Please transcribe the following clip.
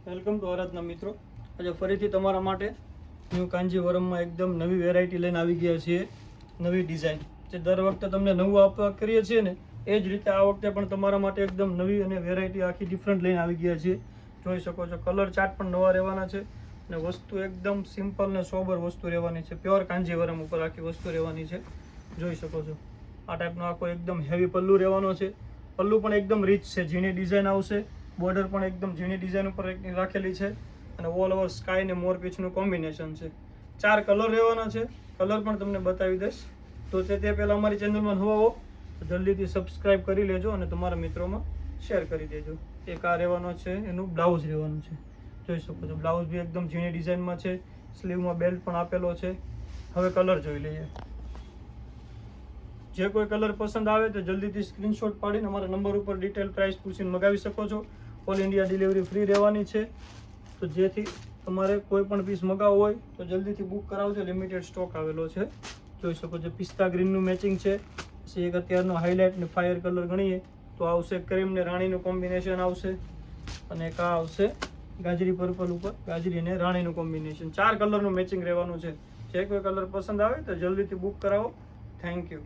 Welcome to આરાધના મિત્રો. આજે ફરીથી તમારા માટે ન્યૂ કાંજીવરમમાં એકદમ નવી વેરાયટી લઈને આવી ગયા છીએ. નવી ડિઝાઇન જે દર વખતે તમને નવું આપવા કરીએ છીએ ને એ જ રીતે આ વખતે પણ તમારા માટે એકદમ નવી અને વેરાયટી આખી ડિફરન્ટ લઈને આવી ગયા છીએ. જોઈ શકો છો કલર ચાર્ટ પણ નવા રહેવાના છે અને વસ્તુ એકદમ સિમ્પલ ને સોબર વસ્તુ રહેવાની છે. પ્યોર કાંજીવરમ ઉપર આખી વસ્તુ રહેવાની છે. જોઈ શકો છો આ ટાઈપનો આખો એકદમ હેવી પલ્લુ રહેવાનો છે. પલ્લુ પણ એકદમ રીચ છે, ઝીણી ડિઝાઇન આવશે. બોર્ડર પણ એકદમ ઝીણી ડિઝાઇન ઉપર રાખેલી છે અને ઓલ ઓવર સ્કાય ને મોર પીચનું કોમ્બિનેશન છે. 4 કલર રહેવાના છે. કલર પણ તમને બતાવી દઈશ. તો તે પહેલાં અમારી ચેનલમાં નવા હો તો જલ્દીથી સબસ્ક્રાઈબ કરી લેજો અને તમારા મિત્રોમાં શેર કરી દેજો. એક આ રહેવાનો છે, એનું બ્લાઉઝ રહેવાનું છે. જોઈ શકો છો બ્લાઉઝ બી એકદમ ઝીણી ડિઝાઇનમાં છે. સ્લીવમાં બેલ્ટ પણ આપેલો છે. હવે કલર જોઈ લઈએ. જે કોઈ કલર પસંદ આવે તો જલ્દીથી સ્ક્રીનશોટ પાડીને અમારા નંબર ઉપર ડિટેલ પ્રાઇસ પૂછીને મગાવી શકો છો. ઓલ ઇન્ડિયા ડિલિવરી ફ્રી રહેવાની છે. તો જેથી તમારે કોઈ પણ પીસ મગાવવો હોય તો જલ્દીથી બુક કરાવજો. લિમિટેડ સ્ટોક આવેલો છે. જોઈ શકો છો પિસ્તા ગ્રીનનું મેચિંગ છે. પછી એક અત્યારનો હાઇલાઇટ ને ફાયર કલર ગણીએ તો આવશે ક્રીમ ને રાણીનું કોમ્બિનેશન આવશે અને એક આ આવશે ગાજરી પર્પલ ઉપર ગાજરી અને રાણીનું કોમ્બિનેશન. 4 કલરનું મેચિંગ રહેવાનું છે. જે કોઈ કલર પસંદ આવે તો જલ્દીથી બુક કરાવો. Thank you.